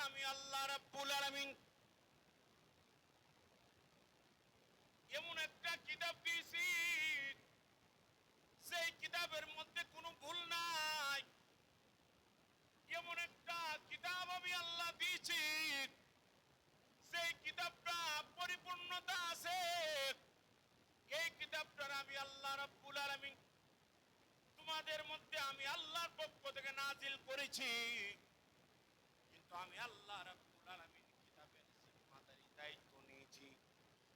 আমি আল্লাহ রাব্বুল আলামিন এমন একটা কিতাব দিয়েছি, সেই কিতাবের মধ্যে কোনো ভুল নাই। এমন একটা কিতাব আমি আল্লাহ দিয়েছি, সেই কিতাবটা পরিপূর্ণতা আছে। এই কিতাবটা আমি আল্লাহ রাব্বুল আলামিন তোমাদের মধ্যে আমি আল্লাহর পক্ষ থেকে নাজিল করেছি। কিন্তু আমি আল্লাহ রাব্বুল আলামিন কিতাবের জিম্মাদারি দায়িত্ব নিয়েছি।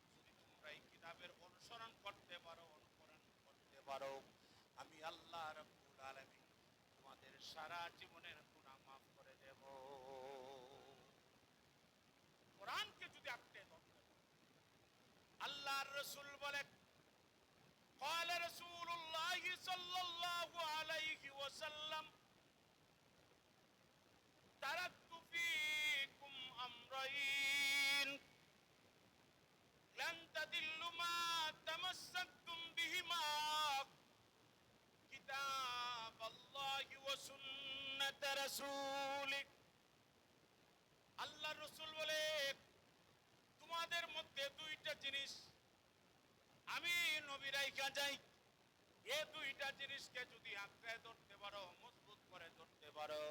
যদি তোমরা এই কিতাবের অনুসরণ করতে পারো, অনুকরণ করতে পারো, আমি আল্লাহ রাব্বুল আলামিন তোমাদের সারা জীবনের গুনাহ মাফ করে দেব। কোরআনকে যদি আপনি ধরতে পারেন, আল্লাহর রাসূল বলেন, قال رسول الله صلى الله عليه وسلم تركت فيكم أمرين لن تضلوا ما تمسكتم بهما كتاب الله وسنة رسوله। আল্লাহর রাসূল বলে, তোমাদের মধ্যে দুইটা জিনিস আমি নবী রাইখা যাই। এই দুইটা জিনিসকে যদি আঁকড়ে ধরতে পারো, মজবুত করে ধরতে পারো,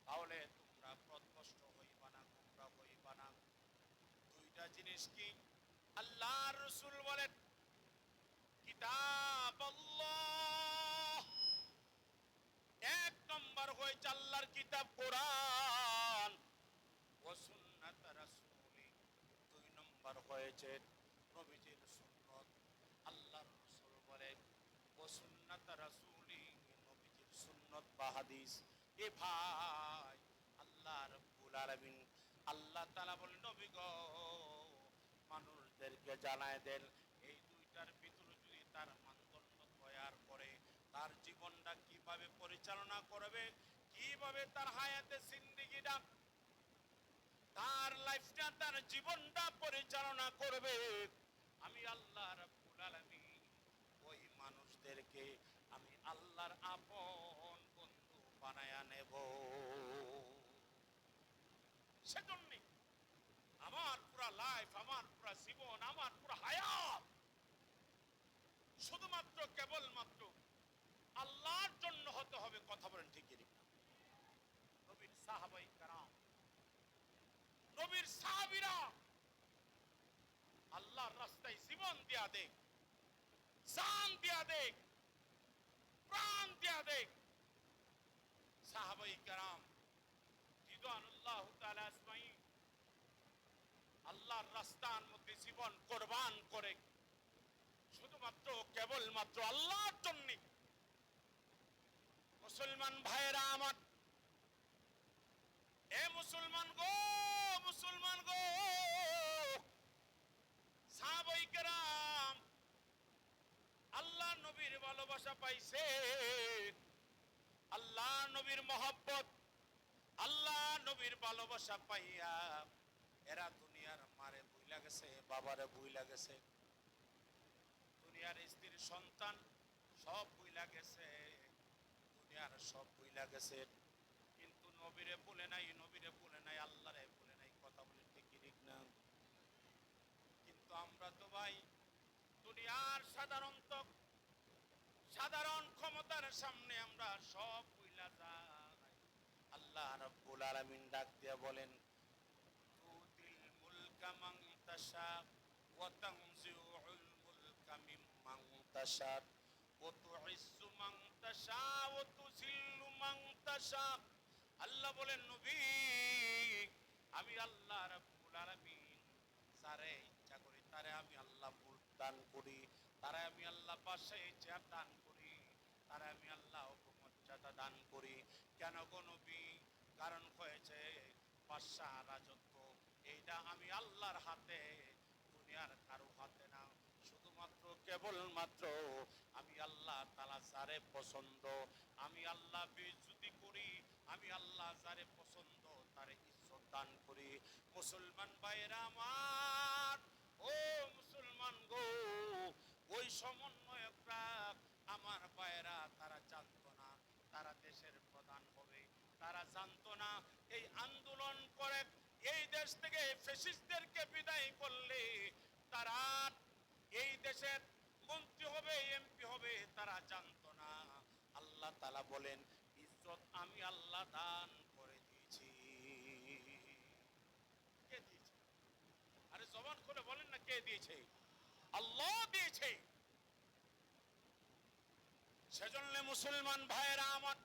তাহলে তোমরা পথভ্রষ্ট হইবা না, গোমরাহ হইবা না। দুইটা জিনিস কি? আল্লাহর রাসূল বলেন, কিতাব আল্লাহ, এক নম্বর হয়েছে আল্লাহর কিতাব কোরআন, ও সুন্নাত রাসূলি, দুই নম্বর হয়েছে নবীজির সুন্নাত। আল্লাহর রাসূল বলেন, ও সুন্নাত রাসূলি, নবীজির সুন্নাত বা হাদিস। এ ভাই, আল্লাহ রাব্বুল আলামিন আল্লাহ তাআলা বলেন, নবী গো, মানুষদেরকে জানায় দেন এই দুইটার ভিতরে যদি তার মানদণ্ড তৈয়ার করে, তার জীবনটা কিভাবে পরিচালনা করবে, কিভাবে তার হায়াতে জিন্দেগিটা, তার লাইফটা, তার জীবনটা পরিচালনা করবে, আমি আল্লাহ রাব্বুল আলামিন ওই মানুষদেরকে আমি আল্লাহর আপন বন্ধু বানায়া নেব। সেজন্য আমার পুরা লাইফ, আমার পুরা জীবন, আমার পুরা হায়াত শুধুমাত্র কেবলমাত্র আল্লাহর জন্য হতে হবে। কথা বলেন ঠিক কি না? নবীর সাহাবায়ে কেরাম, নবীর সাহাবীরা আল্লাহর রাস্তায় জীবন দিয়া দেয়, জান দিয়া দেয়, প্রাণ দিয়া দেয়। সাহাবায়ে কেরাম রিদওয়ানুল্লাহ তাআলা আজমাইন আল্লাহর রাস্তার মধ্যে জীবন কুরবান করে শুধুমাত্র কেবলমাত্র আল্লাহর জন্য। মুসলমান ভাইরা আমার, এ মুসলমান গো, মুসলমান গো, সাহাবায়ে কেরাম আল্লাহ নবীর ভালোবাসা পাইছে, আল্লাহ নবীর মহব্বত, আল্লাহ নবীর ভালোবাসা পাইয়া এরা দুনিয়ার মারে ভুইলা গেছে, বাবারে ভুইলা গেছে, দুনিয়ার স্ত্রীর সন্তান সব ভুইলা গেছে, দুনিয়ার সব ভুইলা গেছে, কিন্তু নবীরে ভুলে নাই, নবীরে ভুলে নাই, আল্লাহরে ভুলে নাই। কথা বলে ঠিক না? কিন্তু আমরা তো ভাই দুনিয়ার সাধারণ ক্ষমতার সামনে আমরা সব ভুইলা যাই। আল্লাহ রাব্বুল আলামিন ডাক দিয়া বলেন, তুতিল মুলকা মান তাশা ওয়া তানজিউল মুলকা মিম্মান তাশা ওয়া তুইজ্জু মান তাশা ওয়া তুযিল্লু মান তাশা। আল্লাহ বলেন, নবী, আমি আল্লাহ রাব্বুল আলামিন যারে ইচ্ছা করি তারে আমি আল্লাহ মুলক দান করি, তারে আমি আল্লাহ বাদশাহী চেয়ার দান করি, তারে আমি আল্লাহ উপমর্যাদা দান করি। কেন গো নবী? কারণ হয়েছে বাদশাহ রাজত্ব এইটা আমি আল্লাহর হাতে, দুনিয়ার কারো হাতে না। শুধুমাত্র কেবলমাত্র আমি আল্লাহ তাআলা যারে পছন্দ, আমি আল্লাহ বেইজ্জতি করি, আমি আল্লাহ যারে পছন্দ তারে ইজ্জত দান করি। মুসলমান ভাইরা আমার, ও মুসলমান গো, ওই সমন্বয়করা আমার ভাইরা তারা জানতো না তারা দেশের প্রধান হবে, তারা জানতো না এই আন্দোলন দেশ থেকে ফ্যাসিস্টদেরকে বিদায় করলে তারা এই দেশের মন্ত্রী হবে, এমপি হবে, তারা জানতো না। আল্লাহ তাআলা বলেন, ইজ্জত আমি আল্লাহ দান করে দিয়েছি। কে দিয়েছে? আরে জবান খুলে বলেন না, কে দিয়েছে? আল্লাহ দিয়েছে। সেজন্য মুসলমান ভাইয়েরা আমার,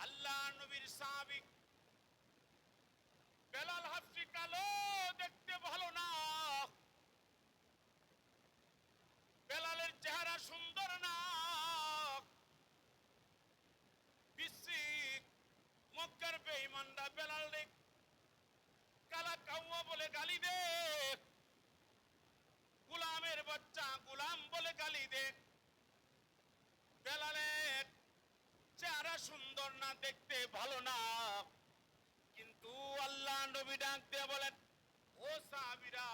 আল্লাহ নবীর সাহাবী বেলাল হাফসি কালো, দেখতে ভালো না। বেলালের চেহারা সুন্দর না, বিশ্বিক মক্কার বেঈমানরা বেলালে কালা কাউয়া বলে গালি দে, গোলামের বাচ্চা গোলাম বলে গালি দে। বেলালের চেহারা সুন্দর না, দেখতে ভালো না, কিন্তু আল্লাহ নবী ডাক দিয়ে বলেন, ও সাহাবীরা,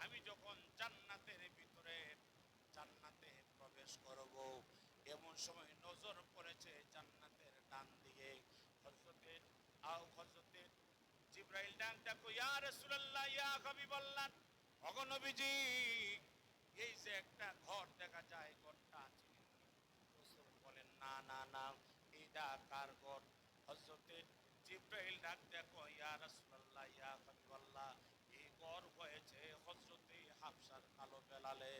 আমি যখন জান্নাতের ভিতরে জান্নাতে প্রবেশ করব, এমন সময় নজর পড়েছে জান্নাতের ডান দিকে হযরতে জিবরাইল ডাক দেখো, ইয়া রাসূলুল্লাহ, ইয়া হাবিবাল্লাহ, ওগো নবীজি, এই যে একটা ঘর দেখা যায়, ঘরটা চিনেন? রাসূল বলেন, না না না, এইটা কার ঘর? হযরতে জিবরাইল ডাক দেখো, ইয়া রাসূলুল্লাহ, ইয়া হাবিবাল্লাহ, এই ঘর হয়েছে হযরতে হাফসার কালো বেলালে।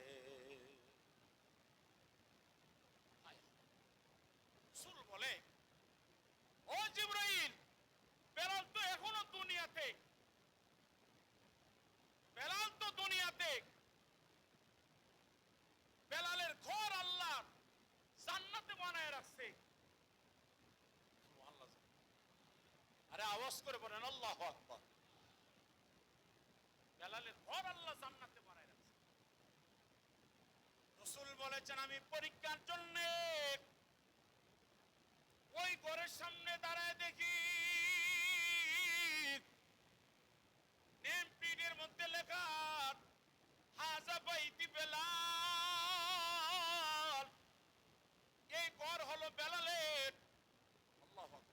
রাসূল বলে, ও জিবরাইল, বেলাল তো এখনো দুনিয়াতে, বেলাল তো দুনিয়াতে, বেলালের ঘর আল্লাহ জান্নাতে বানায় রাখছে। সুবহানাল্লাহ। আরে আওয়াজ করে বলেন আল্লাহু আকবার। বেলালের ঘর আল্লাহ জান্নাতে বানায় রাখছে। রাসূল বলেছেন, আমি পরীক্ষার জন্য ওই ঘরের সামনে দাঁড়ায় দেখি, নেম প্লেটের মধ্যে লেখা, হাযা বাইতি বেলাল, এই ঘর হলো বেলালের। আল্লাহু আকবার।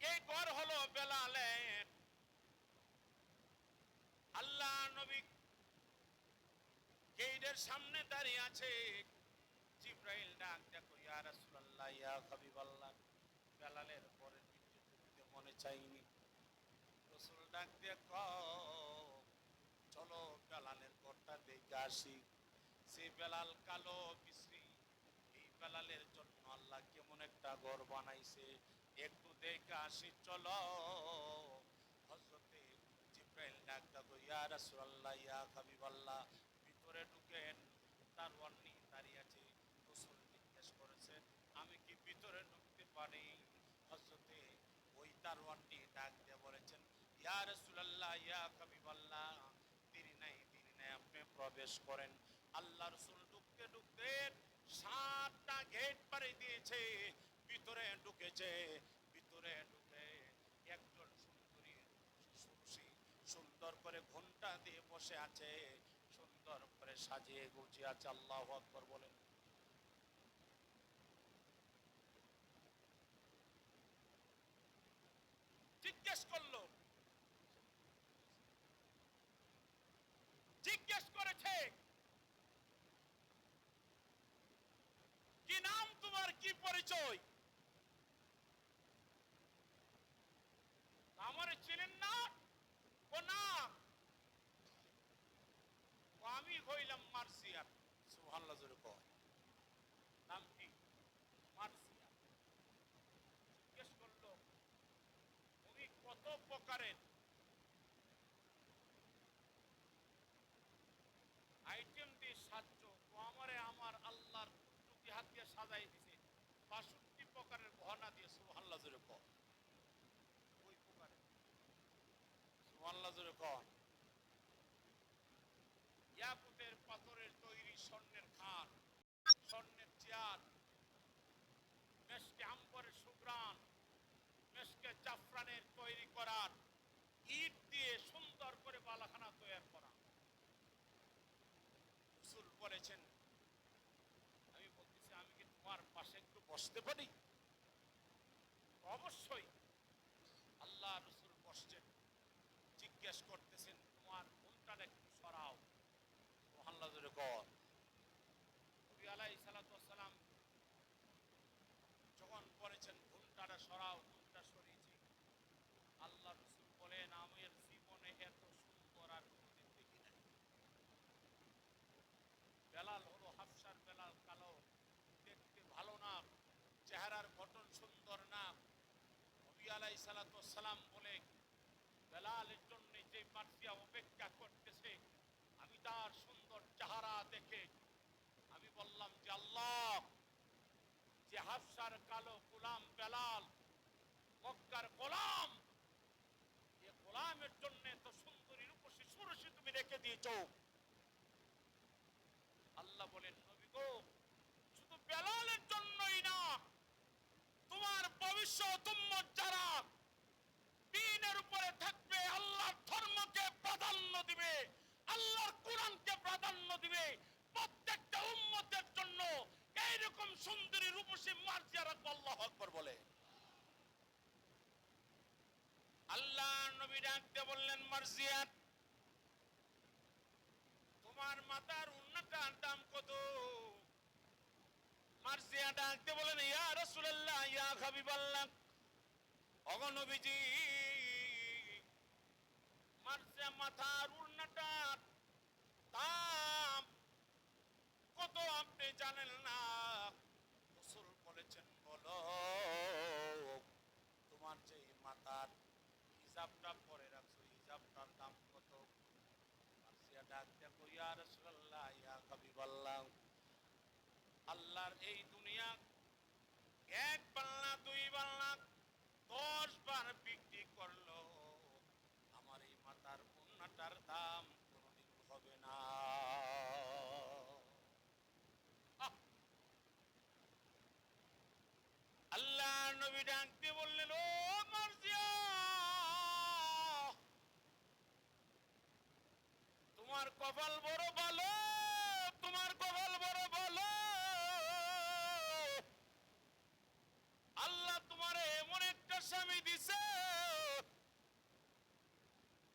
এই ঘর হলো বেলালের। আল্লাহ নবী গেটের সামনে দাঁড়িয়ে আছে। জিবরাইল ডাক দেখো, ইয়া রাসূলুল্লাহ, ইয়া হাবিবাল্লাহ, বেলালের ঘরের ভিতরে ঢুকতে মনে চাইনি। রাসূল ডাক দেখো, চলো বেলালের ঘরটা দেখে আসি। সে বেলাল কালো বিশ্রী, এই বেলালের জন্য আল্লাহ কেমন একটা ঘর বানাইছে, একটু দেখে আসি চলো। হযরতে জিবরাইল ডাক দেখো, ইয়া রাসূলুল্লাহ, ইয়া হাবিবাল্লাহ, ভিতরে ঢুকেন। দারওয়ান নিয়ে দাঁড়িয়ে আছে। রাসূল জিজ্ঞেস করেছেন, আমি কি ভিতরে ঢুকতে পারি? হযরতে ওই দারওয়ানটি ডাক দিয়ে বলেছেন, ইয়া রাসূলুল্লাহ, ইয়া হাবিবাল্লাহ, দেরি নাই দেরি নাই, আপনি প্রবেশ করেন। আল্লাহ রাসূল ঢুকতে ঢুকতে 7টা গেট পাড়ি দিয়েছে, ভিতরে ঢুকেছে। ভিতরে ঢুকে একজন সুন্দরী সুরসী সুন্দর করে ঘণ্টা দিয়ে বসে আছে, সুন্দর করে সাজিয়ে গুছিয়ে আছে। আল্লাহু আকবার বলেন। জিজ্ঞেস করলো, জিজ্ঞেস করেছে, কি নাম তোমার, কি পরিচয়? আমারে চিনেন না? ও না, ও আমি হইলাম মার্সিয়া। সুবহানাল্লাহ জোরে কয়। নাম কি? মার্সিয়া। জিজ্ঞেস করলো, তুমি কত প্রকারের আইটেম দিয়ে সাজছো? ও আমারে আমার আল্লাহর কুদরতি হাত দিয়ে সাজাই দিছে ৬২ প্রকারের গহনা দিয়ে। সুবহানাল্লাহ জোরে কয়। ওই প্রকারের। সুবহানাল্লাহ জোরে কয়। ইয়াকুতের পাথরের তৈরি স্বর্ণের খাট, স্বর্ণের চেয়ার, মেশকে আম্বরের সুঘ্রাণ, মেশকে জাফরানের তৈরি করার, ইট দিয়ে সুন্দর করে বালাখানা তৈরি করা। রাসূল বলেছেন, আমি বলতেছি, আমি কি তোমার পাশে একটু বসতে পারি? অবশ্যই আল্লাহ রাসূল বসছেন, জিজ্ঞেস করতেছেন তোমার ঘুমটাটা একটু সরাও। সুবহানাল্লাহ জোরে কর। নবী আলাইহিস সালাতু ওয়াস সালাম যখন বলেছেন ঘুমটাটা সরাও, ঘুমটা সরিয়েছি। আল্লাহ রাসূল বলেন আমার জীবনে এত সুন্দর আর কোনদিন দেখি নাই। বেলাল হলো হাফসার বেলাল, কালো, দেখতে ভালো না, চেহারার গঠন সুন্দর না। নবী আলাইহিস সালাতু ওয়াস সালাম বলে বেলালের জন্য যে মার্জিয়া অপেক্ষা করতেছে, আমি তার সুন্দর চেহারা দেখে আমি বললাম যে আল্লাহ, যে হাফসার কালো গোলাম বেলাল মক্কার গোলাম, এ গোলামের জন্য তো সুন্দরী রূপসী সুরসী তুমি রেখে দিয়েছো। আল্লাহ বলেন নবী গো, শুধু বেলালের জন্যই না, তোমার ভবিষ্যৎ উম্মত যারা দ্বীনের উপরে থাকবে, আল্লাহর ধর্মকে প্রাধান্য দিবে, আল্লাহর কোরআনকে প্রাধান্য দিবে, প্রত্যেকটা উম্মতের জন্য এইরকম সুন্দরী রূপসী মার্জিয়া রাখবো। আল্লাহু আকবার বলে। আল্লাহ নবী ডাকতে বললেন মার্জিয়া, তোমার মাথার উন্নতার দাম কত? মার্জিয়া ডাকতে বলেন ইয়া রাসূলুল্লাহ, ইয়া হাবিবাল্লাহ, ওগো নবীজি, মার্জিয়া মাথার উন্নতার দাম কত আপনি জানেন না? রাসূল বলেছেন বলো, তোমার যে মাথার হিজাবটা পরে রাখছো, হিজাবটার দাম কত? মার্জিয়া ডাকতে কই ইয়া রাসূলুল্লাহ, ইয়া হাবিবাল্লাহ, আল্লাহর এই দুনিয়া এক পাল্লা দুই পাল্লা 10 বার বিক্রি করলো, আমার এই মাথার উন্নাটার দাম কোনদিন হবে না। আল্লাহ নবী ডাকতে বললেন ও মার্জিয়া, তোমার কপাল বড় ভালো, তোমার কপাল বড় ভালো, আল্লাহ তোমারে এমন একটা স্বামী দিছে,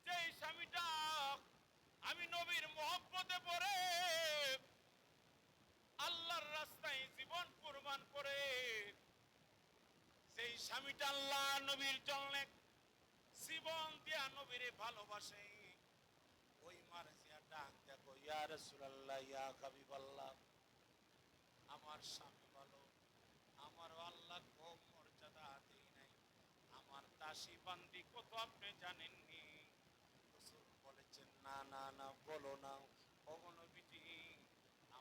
যে স্বামীটা আমি নবীর মহব্বতে পড়ে আল্লাহর রাস্তায় জীবন কুরবান করে, সেই স্বামীটা আল্লাহ নবীর জন্য জীবন দিয়া নবীরে ভালোবাসে। ওই মার্জিয়া ডাক দেখো ইয়া রাসূলুল্লাহ, ইয়া হাবিবাল্লাহ, আমার স্বামী ভালো, আমার আল্লাহ কম মর্যাদা দেই নাই, আমার দাসী বান্দি কত আপনি জানেননি? রাসূল বলেছেন না না না, বলো না। ওগো নবীজি,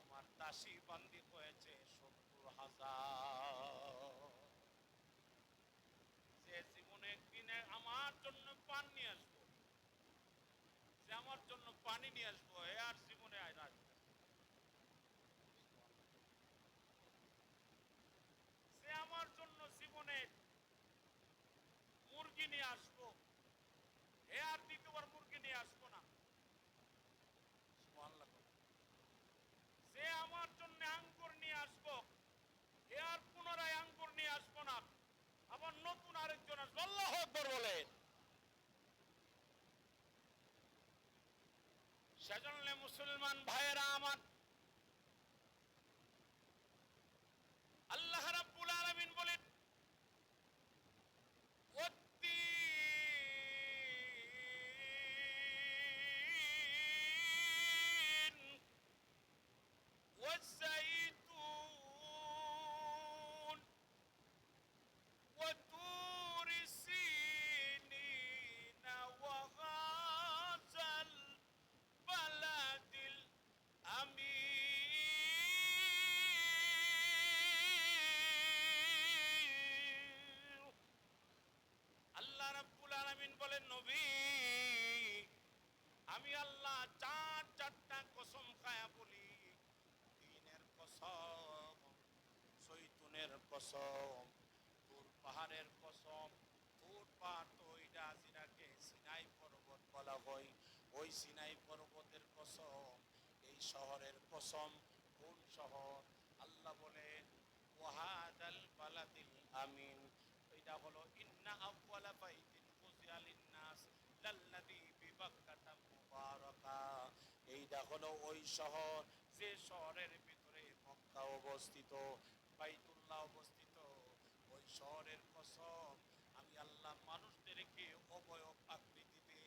আমার দাসী বান্দি হয়েছে 70,000। যে জীবনে একদিনে আমার জন্য পানি নিয়ে আসবো, যে আমার জন্য পানি নিয়ে আসবো, এ আর জীবনে আসবে। যে আমার জন্য জীবনে মুরগি নিয়ে আসবো, এ আর দ্বিতীয়বার মুরগি নিয়ে আসবো না। সুবহানাল্লাহ। যে আমার জন্য আঙ্গুর নিয়ে আসবো, এ আর পুনরায় আঙ্গুর নিয়ে আসবো না, আবার নতুন আরেকজন আসবো। আল্লাহু আকবার বলেন। সেজন্য মুসলমান ভাইয়েরা আমার, আল্লাহ রাব্বুল আলামিন বলেন ওয়াত্তিন ওয়াজ্জাইতুন وطور سينين وهذا البلد الأمين। আল্লাহ রাব্বুল আলামিন বলেন নবী, আমি আল্লাহ চারটা কসম খায়া বলি, দ্বীনের কসম, জৈতুনের কসম, তুর পাহাড়ের কসম। তুর পাহাড় তো ওইটা যেটাকে সিনাই পর্বত বলা হয়, ওই সিনাই পর্বতের কসম, এই শহরের কসম। কোন শহর? আল্লাহ বলেন ওয়াহাদাল বালাদিল আমিন, ওই এইটা হলো ইন্না আউয়ালা বাইতিন ফুজিআ লিন-নাস লাল্লাযী বিবাক্কাতা মুবারাকা। এইটা হলো ওই শহর যে শহরের ভিতরে মক্কা অবস্থিত, বাইতুল্লাহ অবস্থিত। ওই শহরের কসম, আমি আল্লাহ মানুষদেরকে অবয়ব আকৃতিতে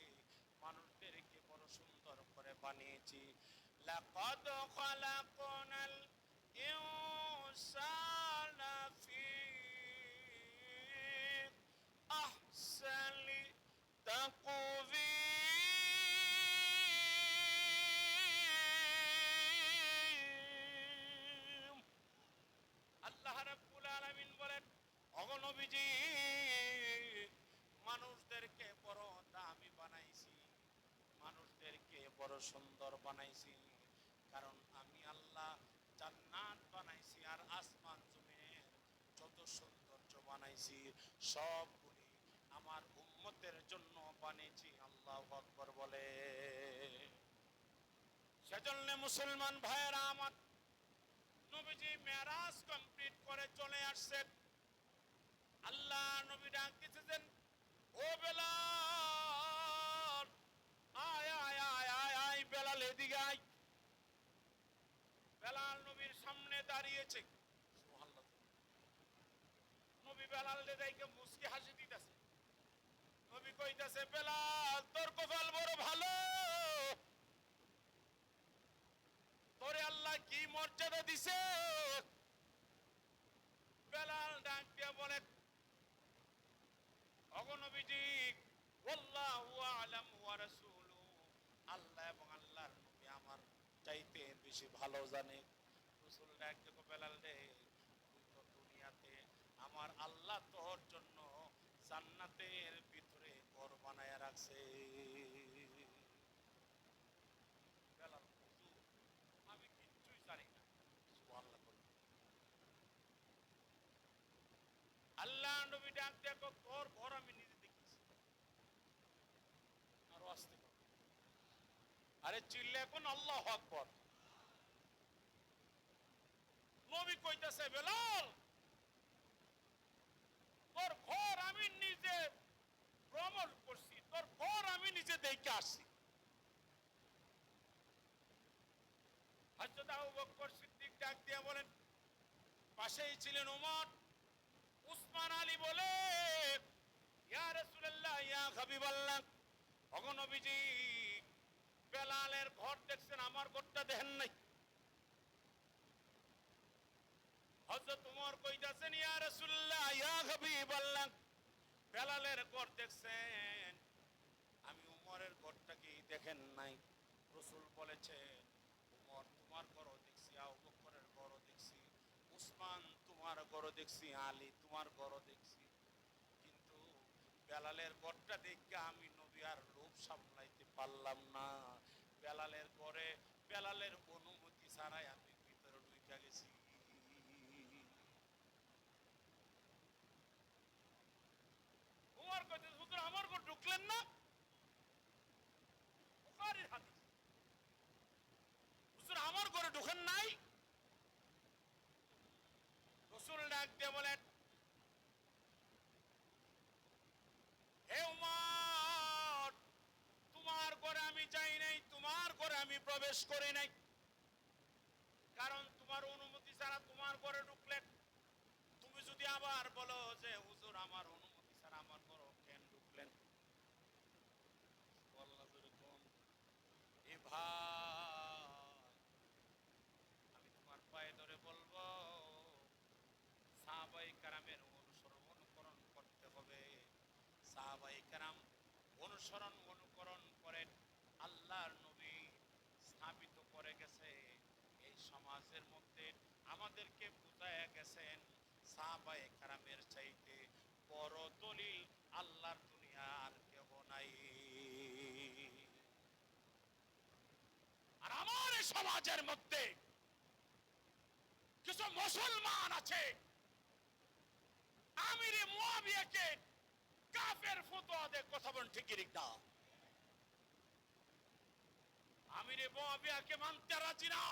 মানুষদেরকে বড় সুন্দর করে বানিয়েছি। লাকাদ খালাকনাল ইনসানা ফি আহসানি তাকওয়িম। আল্লাহ রাব্বুল আলামিন বলেন, ওগো নবীজি, মানুষদেরকে বড় দামি বানাইছি, মানুষদেরকে বড় সুন্দর বানাইছি। কারণ আমি আল্লাহ জান্নাত বানাইছি আর আসমান জমিনের যত সৌন্দর্য বানাইছি সবগুলি আমার উম্মতের জন্য বানিয়েছি। আল্লাহু আকবার বলে। সেজন্য মুসলমান ভাইয়েরা আমার, নবীজি মেরাজ কমপ্লিট করে চলে আসছেন। আল্লাহ নবী ডাক দিতেছেন, ও বেলাল, আয় আয় আয় আয় আয় বেলাল, এদিকে আয়। বেলাল নবীর সামনে দাঁড়িয়েছে। সুবহানাল্লাহ। নবী বেলাল দেখে মুস্কি হাসি দিতেছে। নবী কইতাছে, বেলাল তোর কপাল বড় ভালো, তোরে আল্লাহ কি মর্যাদা দিছে। বেলাল ডাক দিয়ে বলে, ওগো নবীজি, ওয়াল্লাহু আ'লামু ওয়া রাসূলুহু, আল্লাহ এবং আল্লাহর নবী আমার চাইতে বেশি ভালো জানে। রাসূল ডাক দিয়ে, বেলাল রে, তুই তো দুনিয়াতে আমার আল্লাহ তোর জন্য জান্নাতের ভিতরে ঘর বানায়া রাখছে। বেলাল, হুজুর আমি কিচ্ছুই জানি না। সুবহানাল্লাহ। আল্লাহ নবী ডাক দেখো, তোর ঘর আমি নিজে দেখেছি। আর আসতে পারো, আরে চিল্লে এখন আল্লাহু আকবার। নবী কইতাছে, বেলাল তোর ঘর আমি নিজে ভ্রমণ করছি, তোর ঘর আমি নিজে দেখে আসছি। হযরত আবু বকর সিদ্দিক ডাক দিয়ে বলেন, পাশেই ছিলেন ওমর, উসমান, আলী, বলে, ইয়া রাসূলুল্লাহ, ইয়া হাবিবাল্লাহ, ওগো নবীজি, বেলালের ঘর দেখছেন, আমার ঘরটা দেখেন নাই। হযরত ওমর কইতাছেন, ইয়া রাসূলুল্লাহ, ইয়া হাবিবাল্লাহ, বেলালের ঘর দেখছেন, আমি উমরের ঘরটা কি দেখেন নাই? রাসূল বলেছেন, উমর তোমার ঘরও দেখছি, আবু বকরের ঘরও দেখছি, উসমান তোমার ঘরও দেখছি, আলী তোমার ঘরও দেখছি, কিন্তু বেলালের ঘরটা দেখে আমি নবী আর লোভ সামলাইতে পারলাম না। বেলালের ঘরে বেলালের অনুমতি ছাড়াই আমি ভিতরে ঢুকে গেছি। উমর কইতে, হুজুর আমার ঘর ঢুকলেন না? বুখারীর হাদিস। হুজুর আমার ঘরে ঢুকেন নাই? রাসূল ডাক দিয়ে বলেন, হে উমর, তোমার ঘরে আমি যাই নাই, তোমার ঘরে আমি প্রবেশ করি নাই, কারণ তোমার অনুমতি ছাড়া তোমার ঘরে ঢুকলেন। তুমি যদি আবার বলো যে হুজুর আমার অনুমতি ছাড়া আমার ঘরে কেন ঢুকলেন, আল্লাহ জোরে কোন, এ ভাই আমি তোমার পায়ে ধরে বলবো, সাহাবায়ে কেরামের অনুকরণ করতে হবে। সাহাবায়ে কেরাম অনুকরণ করেন। আল্লাহর নবী স্থাপিত করে গেছে এই সমাজের মধ্যে, আমাদেরকে বুঝায়া গেছেন, সাহাবায়ে কেরামের চাইতে বড় দলিল আল্লাহর দুনিয়ার কেউ নাই। আর আমার এই সমাজের মধ্যে কিছু মুসলমান আছে আমিরে মুয়াবিয়াকে কাফের ফতোয়া দিয়ে কথা বলেন, ঠিক কি না? আমিরে মুয়াবিয়াকে মানতে রাজি না।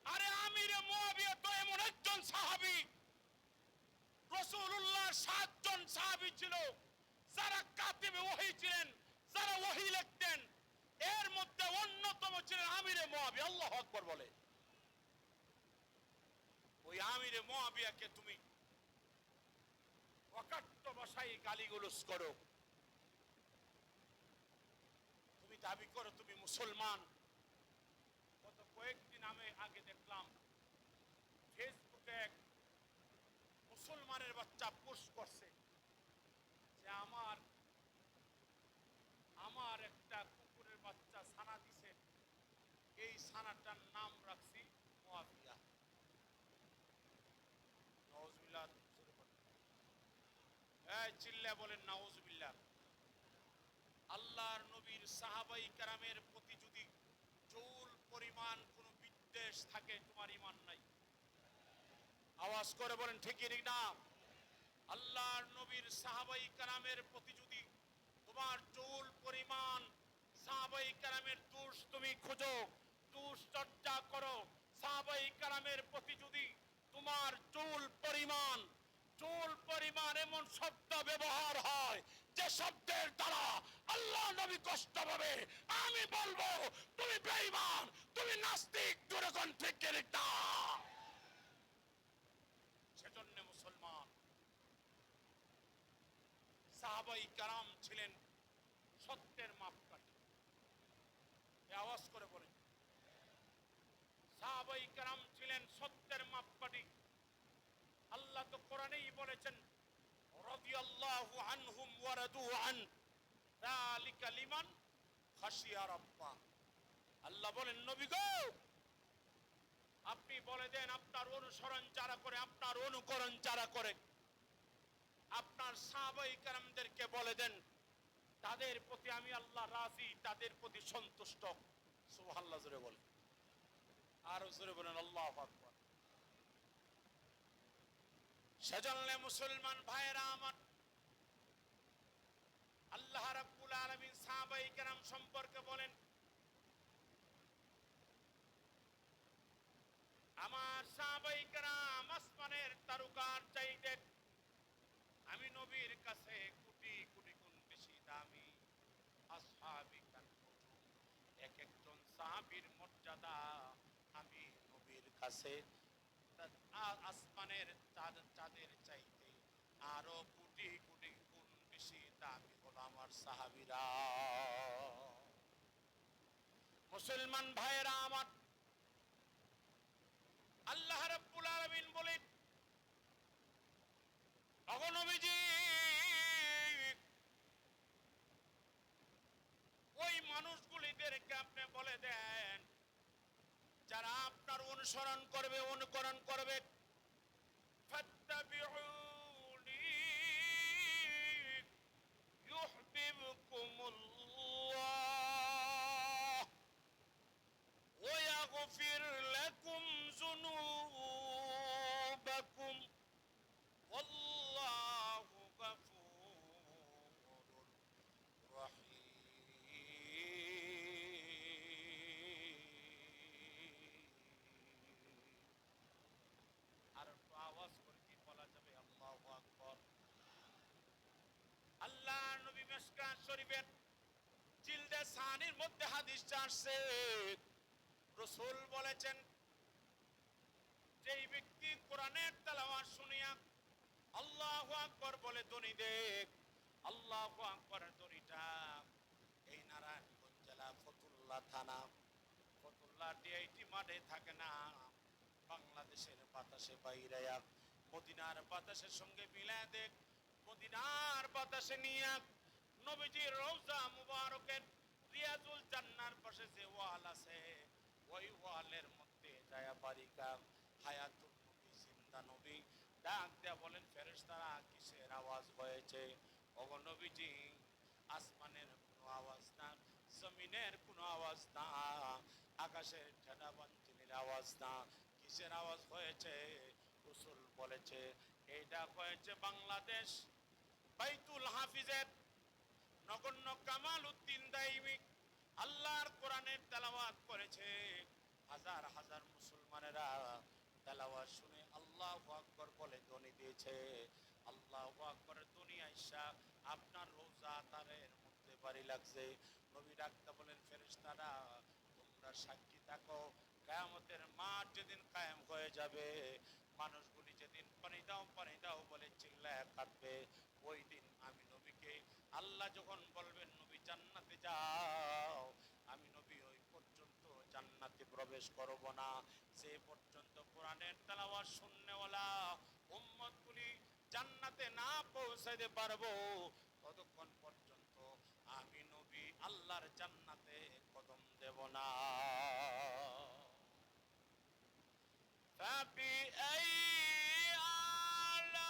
আরে আমিরে মুয়াবিয়া তো এমন একজন সাহাবী, রাসূলুল্লাহ 7 জন সাহাবী ছিল যারা কাতিবে ওহী ছিলেন, যারা ওহী লিখতেন। এর মধ্যে অন্যতম ছিলেন আমিরে মুয়াবিয়া। আল্লাহু আকবার বলে। ওই আমিরে মুয়াবিয়াকে তুমি অকাট্য ভাষায় গালিগালাজ করো, তুমি দাবি করো তুমি মুসলমান। গত কয়েকদিন আগে দেখলাম ফেসবুকে এক মুসলমানের বাচ্চা পোস্ট করছে যে আমার একটা কুকুরের বাচ্চা ছানা দিছে, এই ছানাটার নাম রাখছি মুয়াবিয়া। নাউজুবিল্লাহ। এই চিল্লা বলেন নাউজুবিল্লাহ। আল্লাহর নবীর সাহাবাই কেরামের প্রতি যদি চুল পরিমাণ কোন বিদ্বেষ থাকে, তোমার ঈমান নাই। আওয়াজ করে বলেন ঠিক কি না? আল্লাহর নবীর সাহাবাই কেরামের প্রতি যদি তোমার চুল পরিমাণ সাহাবাই কেরামের দোষ তুমি খোঁজো, দোষ চর্চা করো, সাহাবাই কেরামের প্রতি যদি তোমার চুল পরিমাণ এমন শব্দ ব্যবহার হয় যে শব্দের দ্বারা আল্লাহ নবী কষ্ট পাবে, আমি বলবো তুমি বেঈমান, তুমি নাস্তিক। জোরে কোন ঠিক কি না? সেজন্য মুসলমান সাহাবাই কেরাম ছিলেন সত্যের মাপকাঠি। আওয়াজ করে বলেন, সাহাবাই কেরাম ছিলেন সত্যের মাপকাঠি। আল্লাহ তো কোরআনেই বলেছেন রাদিয়াল্লাহু আনহুম ওয়া রাদু আন যালিকা লিমান খাশিয়া রাব্বা। আল্লাহ বলেন নবী গো, আপনি বলে দেন আপনার অনুসরণ যারা করে, আপনার অনুকরণ যারা করে, আপনার সাহাবাই কেরামদেরকে বলে দেন তাদের প্রতি আমি আল্লাহ রাজি, তাদের প্রতি সন্তুষ্ট। সুবহানাল্লাহ জোরে বলেন, আর জোরে বলেন আল্লাহু আকবার। সেজন্য মুসলমান ভাইরা আমার, আল্লাহ রাব্বুল আলামিন সাহাবাই কেরাম সম্পর্কে বলেন, আমার সাহাবাই কেরাম আসমানের তারকার চাইতে আমি নবীর কাছে কোটি কোটি গুণ বেশি দামি। আসহাবি কান্নুজুম, এক একজন সাহাবীর মর্যাদা আমি নবীর কাছে আসমানের চাঁদের চাইতে আরো কোটি কোটি গুণ বেশি দামি হলো আমার সাহাবীরা। মুসলমান ভাইয়েরা আমার, আল্লাহ রাব্বুল আলামিন বলেন ওগো নবীজি, ওই মানুষগুলিদেরকে আপনি বলে দেন যারা আপনার অনুসরণ করবে, অনুকরণ করবে, ফাত্তাবিউনি ইউহিব্বুকুমুল্লাহ ওয়া ইয়াগফির লাকুম যুনুবাকুম ওয়াল্লাহু গফুরুর রহিম। আর একটু আওয়াজ করে কি বলা যাবে? আল্লাহু আকবার। আল্লাহ নবী মিশকাত শরীফের জিলদে সানির মধ্যে হাদিসটা আসছে, রাসূল বলেছেন যেই ব্যক্তি কোরআনের তেলাওয়াত শুনিয়া আল্লাহু আকবার বলে ধ্বনি দেখ, আল্লাহু আকবারের ধ্বনিটা এই নারায়ণগঞ্জ জেলা ফতুল্লাহ থানা, ফতুল্লাহ ডিআইটি মাঠে থাকে না, বাংলাদেশের বাতাসে বাইরায়া মদিনার বাতাসের সঙ্গে মিলায় দেখ, মদিনার বাতাসে নিয়ে নবীজির রওজা মুবারকের রিয়াজুল জান্নার পাশে যে ওয়াল আছে, ওই ওয়ালের মধ্যে যায়া বারিকা হায়াতুল নবী, জিন্দা নবী ডাক দেয়া বলেন ফেরেশতারা কিসের আওয়াজ হয়েছে? ওগো নবীজি, আসমানের কোনো আওয়াজ না, জমিনের কোনো আওয়াজ না, আকাশের ঠেলা বাঞ্চিনের আওয়াজ না, কিসের আওয়াজ হয়েছে? রাসূল বলেছে এইটা হয়েছে বাংলাদেশ বাইতুল হাফিজের নগণ্য কামাল উদ্দিন দাইমি আল্লাহর কোরআনের তেলাওয়াত করেছে। হাজার হাজার মুসলমানেরা তেলাওয়াত শুনে আল্লাহু আকবার বলে ধ্বনি দিয়েছে। আল্লাহু আকবার, দুনিয়া আইসা আপনার রোজা তারের মধ্যে বাড়ি লাগছে। নবী ডাকতে বলেন, ফেরেশতারা তোমরা সাক্ষী থাকো, কিয়ামতের মাঠ যেদিন কায়েম হয়ে যাবে, মানুষগুলি যেদিন পানি দাও বলে চিল্লায় কাঁদবে, ওই দিন আমি নবীকে আল্লাহ যখন বলবেন নবী জান্নাতে যাও, আমি নবী ওই পর্যন্ত জান্নাতে প্রবেশ করব না। সে পর্যন্ত কোরআনের তেলাওয়াত শুননেওয়ালা উম্মতগুলি জান্নাতে না পৌঁছাতে পারবো, ততক্ষণ পর্যন্ত আমি নবী আল্লাহর জান্নাতে কদম দেব না। فبأي آلاء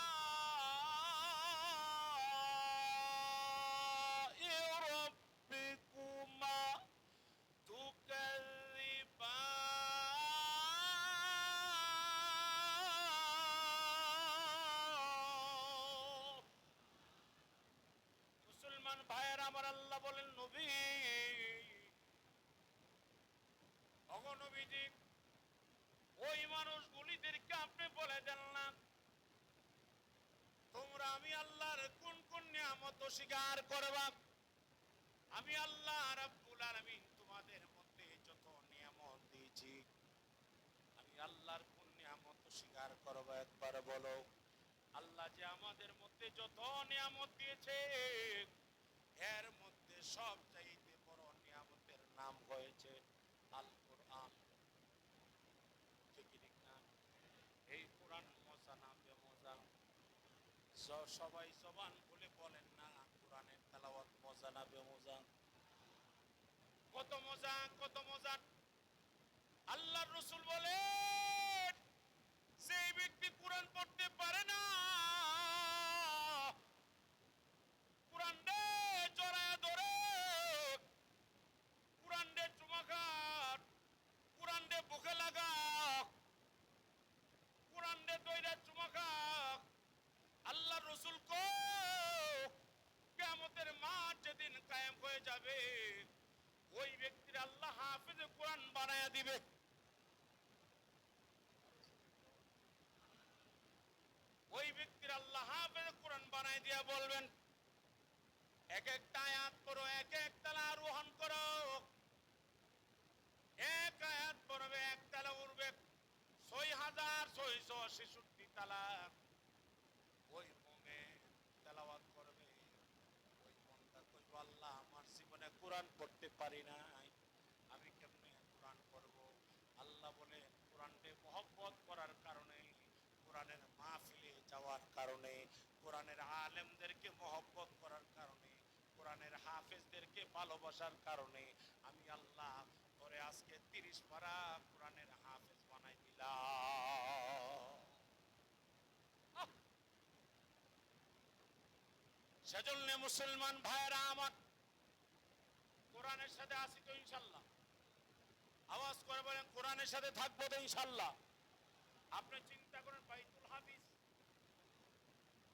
ربكما تكذبان। মুসলমান ভাইয়ের আমার, আল্লাহ বলেন নবী, ওগো নবীজি, ওই মানুষগুলিদেরকে আপনি বলে দেন না, তোমরা আমি আল্লাহর কোন কোন নিয়ামত স্বীকার করবা। আমি আল্লাহ রাব্বুল আলামিন তোমাদের মধ্যে যত নিয়ামত দিয়েছি, আমি আল্লাহর কোন নিয়ামত স্বীকার করবা, একবার বলো। আল্লাহ যে আমাদের মধ্যে যত নিয়ামত দিয়েছে, এর মধ্যে সবচাইতে বড় নিয়ামতের নাম হয়েছে আল কোরআন। ঠিক না? এই কোরআন মজা না বেমজা? সবাই জবান খুলে বলেন না, কোরআনের তেলাওয়াত মজা না বেমজা? কত মজা, কত মজা। আল্লাহর রাসূল বলেন, যে ব্যক্তি কোরআন পড়তে পারে না, কোরআন রে জড়ায় ধরে, কোরআন রে চুমা খাট, কোরআন রে বুকে লাগা, কোরআন রে দইরা চুমা খা। আল্লাহর রাসূল কো কিয়ামতের মাঠ যেদিন কায়েম হয়ে যাবে, ওই ব্যক্তির আল্লাহ হাফেজে কোরআন বানায়া দিবে। ওই ব্যক্তির আল্লাহ হাফেজে কোরআন বানায় দিয়া বলবেন, এক একটা আয়াত পড়ো, এক এক তালা আরোহণ করো, এক আয়াত পড়বে, এক তালা উঠবে ৬,৬৬৬ তালা। ওই মোমেন তেলাওয়াত করবে, ওই মনটা কইব, আল্লাহ আমার জীবনে কোরআন পড়তে পারি নাই, আমি কেমনে কোরআন পড়ব। আল্লাহ বলে, কোরআনকে মহব্বত করার কারণে, কোরআনের মাহফিলে যাওয়ার কারণে, কোরআনের আলেমদেরকে মহব্বত করার কারণে, কোরআনের হাফেজদেরকে ভালোবাসার কারণে আমি আল্লাহ করে আজকে ৩০ পারা কোরআনের হাফেজ বানাই দিলাম। সেজন্য মুসলমান ভাইরা আমার, কোরআনের সাথে আছি তো ইনশাল্লাহ? আওয়াজ করে বলেন, কোরআনের সাথে থাকবো তো ইনশাল্লাহ? আপনি চিন্তা করেন, বাইতুল হাফিজ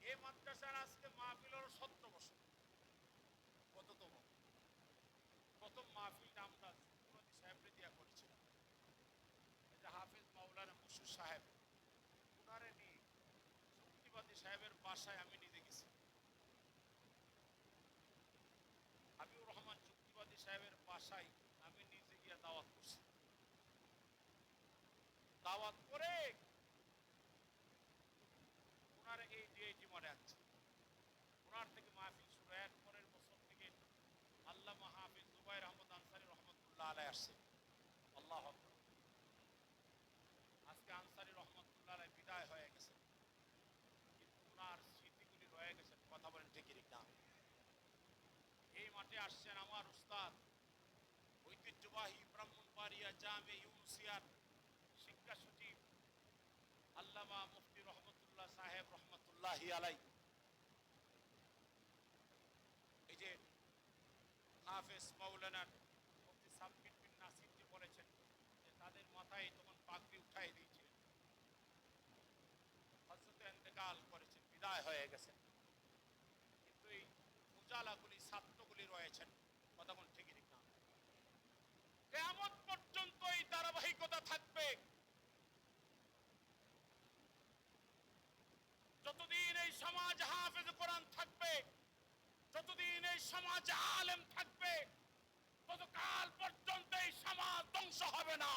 এই মাদ্রাসার আজকে মাহফিল হলো ১৭ বছর। কততম? প্রথম মাহফিলটা আমরা যুক্তিবাদী সাহেবরে দিয়া করেছিলাম। এই যে হাফিজ মাওলানা মুশির সাহেব, ওনারে নিয়ে যুক্তিবাদী সাহেবের বাসায় আমি নিজে গেছি। হাবিবুর রহমান যুক্তিবাদী সাহেবের বাসায় আমি নিজে গিয়ে দাওয়াত করছি। দাওয়াত করে ওনার এই ডিআইটি মনে আছে, ওনার থেকে মাহফিল শুরু। এর পরের বছর থেকে আল্লামা হাফিজ জুবাইর আহমদ আনসারী রহমতুল্লাহ আলাইহি আসছে। আল্লাহু আকবার। আজকে আনসারী রহমতুল্লাহ আলাইহি বিদায় হয়ে গেছে, কিন্তু ওনার স্মৃতিগুলি রয়ে গেছে। কথা বলেন ঠিক না? এই মাঠে আসছেন আমার উস্তাদ, ঐতিহ্যবাহী ব্রাহ্মণবাড়িয়া জামে ইউনুসিয়ার শিক্ষা সচিব আল্লামা মুফতি রহমতুল্লাহ সাহেব রহমতুল্লাহি আলাইহি। এই যে হাফেজ মাওলানা মুফতি সাব্বির বিন নাসির যে বলেছেন যে তাদের মাথায় তখন পাগড়ি উঠাই দিয়েছিলেন, হযরতে ইন্তেকাল করেছেন, বিদায় হয়ে গেছেন, কিন্তু এই উজালাগুলি ছাত্রগুলি রয়েছেন। কথা কোন ঠিক না? কিয়ামত পর্যন্ত এই ধারাবাহিকতা থাকবে। যতদিন এই সমাজ হবে না,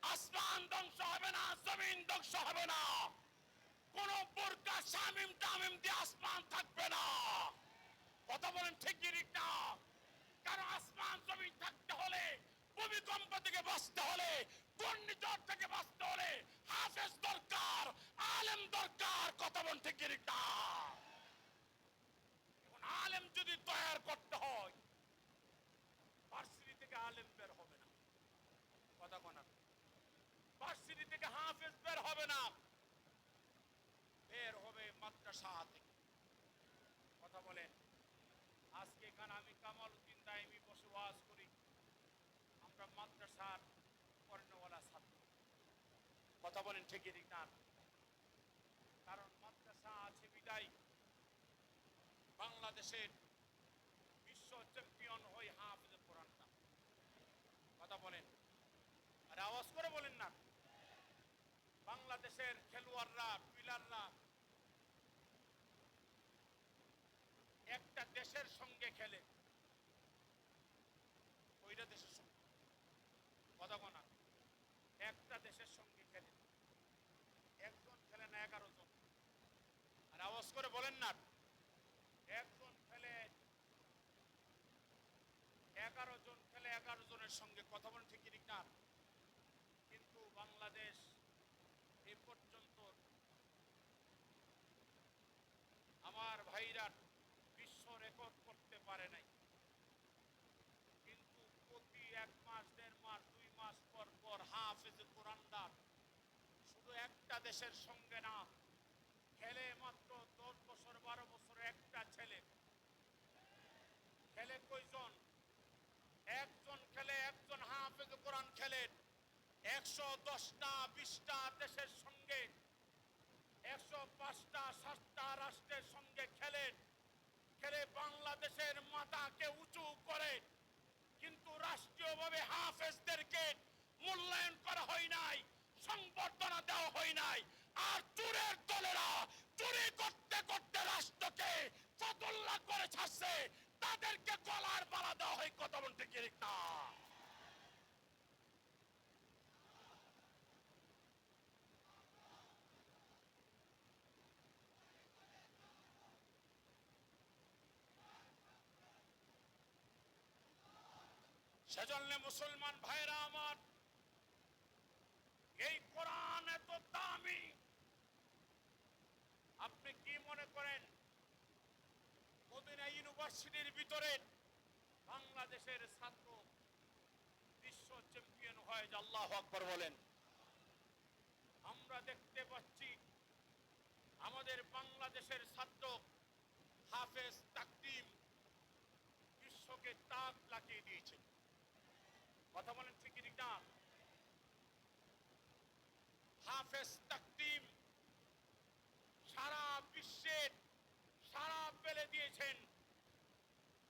আসমান ধ্বংস হবে না, জমিন ধ্বংস হবে না, কোন বোরকা শামিম তামিম দিয়ে আসমান থাকবে না। কথা বলেন ঠিক কি ঠিক না? কারণ আসমান জমিন থাকতে হলে, ভূমিকম্প থেকে বাঁচতে হলে, ঘূর্ণিঝড় থেকে বাঁচতে হলে হাফেজ দরকার, আলেম দরকার। কথা বলেন ঠিক কি ঠিক না? এখন আলেম যদি তৈরি করতে হয়, ভার্সিটি থেকে আলেম বের হবে না। কথা কোনা, ভার্সিটি থেকে হাফেজ বের হবে না, বের হবে মাদ্রাসা থেকে। কথা বলেন, আজকে এখানে আমি কামাল উদ্দিন দাইমি বসে ওয়াজ করি, আমরা মাদ্রাসার কর্ণওয়ালা ছাত্র। কথা বলেন ঠিক ঠিক না? কারণ মাদ্রাসা আছে বিদায় বাংলাদেশের বিশ্ব চ্যাম্পিয়ন হই হাফেজ কোরআনটা। কথা বলেন, আর আওয়াজ করে বলেন না। বাংলাদেশের খেলোয়াড়রা, প্লেয়াররা একটা দেশের সঙ্গে খেলে, ওইটা দেশের সঙ্গে। কথা বলা, একটা দেশের সঙ্গে খেলে, একজন খেলে না 11 জন। আর আওয়াজ করে বলেন না, একজন খেলে 11 জন খেলে 11 জনের সঙ্গে। কথা বলেন ঠিক ঠিক না? কিন্তু বাংলাদেশ এ পর্যন্ত আমার ভাইরা বিশ্ব রেকর্ড করতে পারে নাই। কিন্তু প্রতি 1 মাস 1.5 মাস 2 মাস পর পর হাফেজ কোরআনদার শুধু একটা দেশের সঙ্গে না, খেলে মাত্র 10 বছর 12 বছর একটা ছেলে খেলে কয়জন? একজন খেলে, একজন হাফেজ কোরআন খেলেন 110টা 20টা দেশের সঙ্গে, 105টা 7টা রাষ্ট্রের সঙ্গে খেলেন। খেলে বাংলাদেশের মাথাকে উঁচু করে, কিন্তু রাষ্ট্রীয়ভাবে হাফেজদেরকে মূল্যায়ন করা হয় নাই, সংবর্ধনা দেওয়া হয় নাই। আর চোরের দলেরা চুরি করতে করতে রাষ্ট্রকে চতুল্লা করে ছাড়ছে, তাদেরকে গলার মালা দেওয়া হয়। কথা বলতে কি না? সেজন্য মুসলমান ভাইরা আমার, এই কোরআন এত দামি, আপনি কি মনে করেন মদিনা ইউনিভার্সিটির ভিতরে বাংলাদেশের ছাত্র বিশ্ব চ্যাম্পিয়ন হয়? যে আল্লাহু আকবার বলেন। আমরা দেখতে পাচ্ছি আমাদের বাংলাদেশের ছাত্র হাফেজ তাকদিম বিশ্বকে তাক লাগিয়ে দিয়েছে। কথা বলেন ঠিক কি না? হাফেজ তাকদিম সারা বিশ্বের সারা পেলে দিয়েছেন,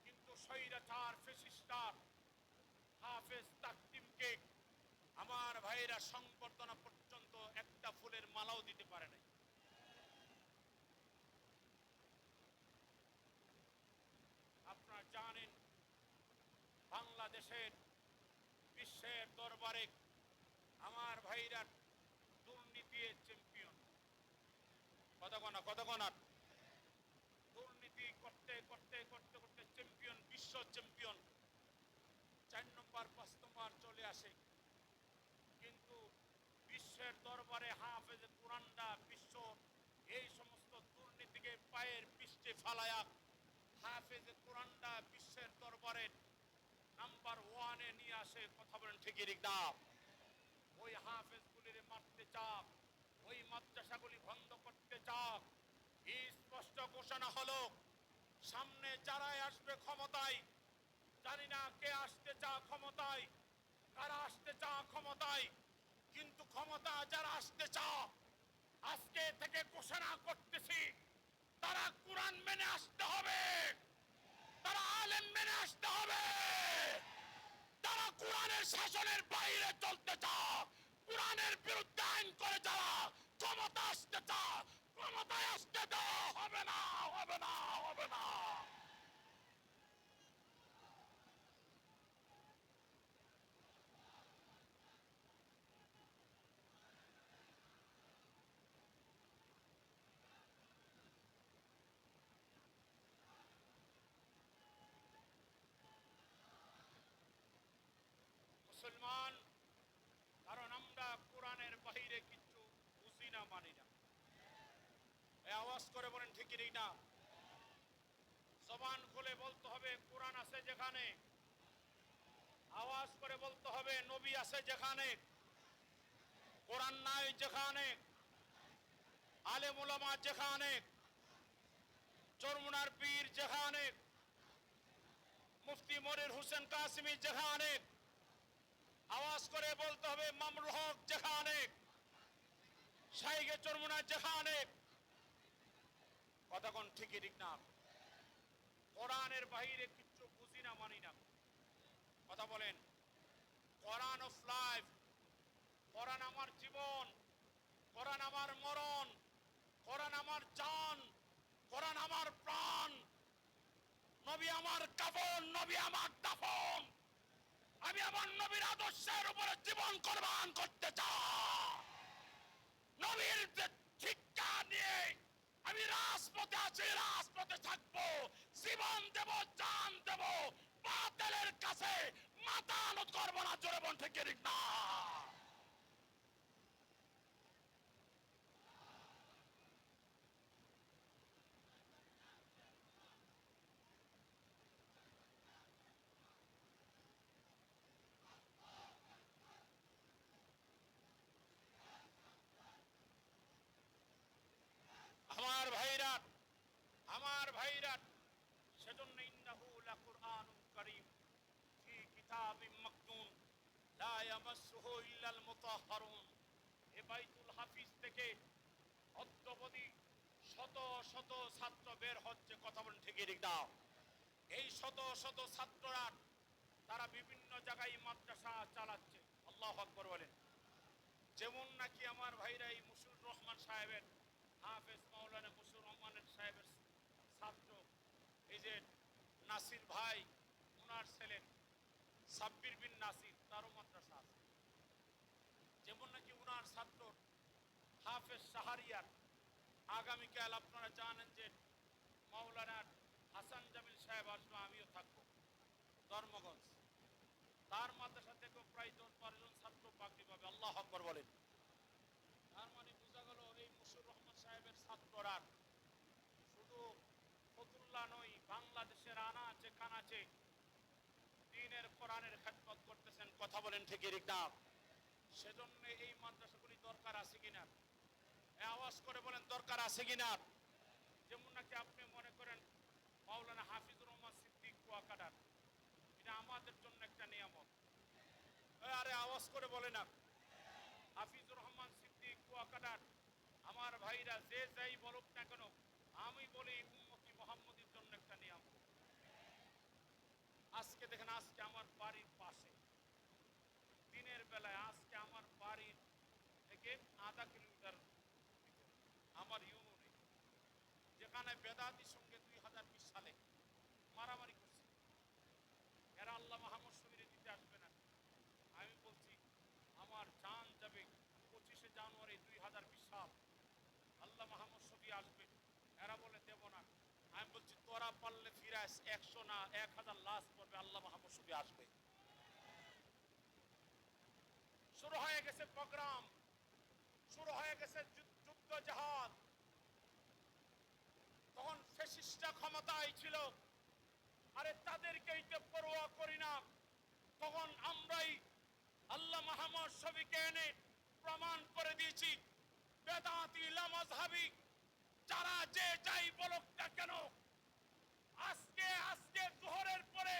কিন্তু স্বৈরাচার ফ্যাসিস্টরা হাফেজ তাকদিমকে আমার ভাইরা সংবর্ধনা পর্যন্ত একটা ফুলের মালাও দিতে পারে নাই। আপনারা জানেন বাংলাদেশের বিশ্বের দরবারে আমার ভাইরা দুর্নীতির চ্যাম্পিয়ন। কতক্ষণ দুর্নীতি করতে করতে করতে করতে চ্যাম্পিয়ন, বিশ্ব চ্যাম্পিয়ন 4 নম্বর 5 নম্বর চলে আসে। কিন্তু বিশ্বের দরবারে হাফেজ কোরআনরা বিশ্ব এই সমস্ত দুর্নীতিকে পায়ের পিষ্টে ফালায়া হাফেজ কোরআনরা বিশ্বের দরবারে নাম্বার 1-এ নিয়ে আসে। কথা বলেন ঠিক ঠিক না? ওই হাফেজগুলিরে মারতে চাপ, ওই মাদ্রাসাগুলি বন্ধ করতে চাপ। স্পষ্ট ঘোষণা হলো, সামনে যারাই আসবে ক্ষমতায়, জানি না কে আসতে চা ক্ষমতায়, কারা আসতে চা ক্ষমতায়, কিন্তু ক্ষমতা যারা আসতে চা, আজকে থেকে ঘোষণা করতেছি, তারা কোরআন মেনে আসতে হবে, তারা আলেম মেনে আসতে হবে। তারা কোরআনের শাসনের বাইরে চলতে চা, কোরআনের বিরুদ্ধে আইন করে যারা ক্ষমতা আসতে চা, ক্ষমতায় আসতে দেওয়া হবে না, হবে না, হবে না। মুসলমান, কারণ আমরা কোরআনের বাইরে কিছু বুঝি না, মানি না। এই আওয়াজ করে বলেন ঠিক কি না? জবান খুলে বলতে হবে কোরআন আছে যেখানে, আওয়াজ করে বলতে হবে নবী আছে যেখানে, কোরআন নাই যেখানে, আলেম ওলামা যেখানে, চরমুনার পীর যেখানে, মুফতি মনির হোসেন কাসিমি যেখানে, আওয়াজ করে বলতে হবে মামুল হক যেখানে, শাইখে চরমুনা যেখানে। কথা কোন ঠিকই ঠিক না? কোরআনের বাইরে কিচ্ছু বুঝি না, মানি না। কথা বলেন। কোরআন অফ লাইফ, কোরআন আমার জীবন, কোরআন আমার মরণ, কোরআন আমার জান, কোরআন আমার প্রাণ, নবী আমার কাফন, নবী আমার দাফন। আমি আমার নবীর আদর্শের উপরে জীবন কোরবান করতে চাই। নবীর শিক্ষা নিয়ে আমি রাজপথে আছি, রাজপথে থাকবো, জীবন দেব, জান দেব, বাতিলের কাছে মাথা নত করবো না। জোরে বল ঠিক না? আমার ভাইরা, আমার ভাইরা, সেজন্য ইন্নাহু লাকুরআনুন কারীম ফি কিতাবিম মাকনুন লা ইয়ামাসসুহু ইল্লাল মুতাহহারুন। এ বাইতুল হাফিজ থেকে অদ্যবধি শত শত ছাত্র বের হচ্ছে। কথা বলেন ঠিক ঠিক না? এই শত শত ছাত্ররা তারা বিভিন্ন জায়গায় মাদ্রাসা চালাচ্ছে। আল্লাহু আকবার বলেন। যেমন নাকি আমার ভাইরা এই মুশিউর রহমান সাহেবের, হাফেজ মাওলানা মুশিউর রহমানের সাহেবের ছাত্র এই যে নাসির ভাই, ওনার ছেলে সাব্বির বিন নাসির, তারও মাদ্রাসা আছে। যেমন নাকি ওনার ছাত্র হাফেজ শাহরিয়ার, আগামীকাল আপনারা জানেন যে মাওলানা হাসান জামিল সাহেব আসবে, আমিও থাকবো ধর্মগঞ্জ, তার মাদ্রাসা থেকেও প্রায় 10-12 জন ছাত্র পাগড়ি পাবে। আল্লাহু আকবার বলেন। তার মানে বোঝা গেল এই মুশিউর রহমান সাহেবের ছাত্ররা শুধু ফতুল্লাহ নয়, বাংলাদেশের আনাচে কানাচে দ্বীনের কোরআনের খেদমত করতেছেন। কথা বলেন ঠিক ঠিক না? সেজন্য এই মাদ্রাসাগুলি দরকার আছে কিনা? আওয়াজ করে বলেন দরকার আছে কিনা? যেমন নাকি আপনি মনে করেন মাওলানা হাফিজুর রহমান সিদ্দিক কুয়াকাটার, এটা আমাদের জন্য একটা নিয়ামত। আরে আওয়াজ করে বলে না। হাফিজুর রহমান সিদ্দিক কুয়াকাটার আমার ভাইরা যে যাই বলুক না কেন, আমি বলি উম্মতি মুহাম্মদীর জন্য একটা নিয়ামত। আজকে দেখেন, আজকে আমার বাড়ির পাশে দিনের বেলায়, আজকে আমার বাড়ির থেকে আধা কিলোমিটার আমার ইউনিয়নে, যেখানে বেদাতির সঙ্গে 2020 সালে মারামারি করছে, এরা আল্লাহ মাহমুদ শরীরে দিতে আসবে না। আমি বলছি আমার জান যাবে 25শে জানুয়ারি 2020 সাল, আল্লাহ মাহমুদ শফি আসবে, এরা বলে দেব না। আমি বলছি তোরা পারলে ফিরাস, 100 না 1000 লাশ পড়বে, আল্লাহ মাহমুদ শফি আসবে। শুরু হয়ে গেছে প্রোগ্রাম, শুরু হয়ে গেছে যুদ্ধ জাহাজ। তখন ফ্যাসিস্টরা ক্ষমতায় ছিল, আরে তাদেরকেই তো পরোয়া করি না। তখন আমরাই আল্লাহ মাহমুদ শফিকে এনে প্রমাণ করে দিয়েছি বেদাতি লামাযহাবী যারা যে যাই বলুক না কেন, আজকে আজকে যোহরের পরে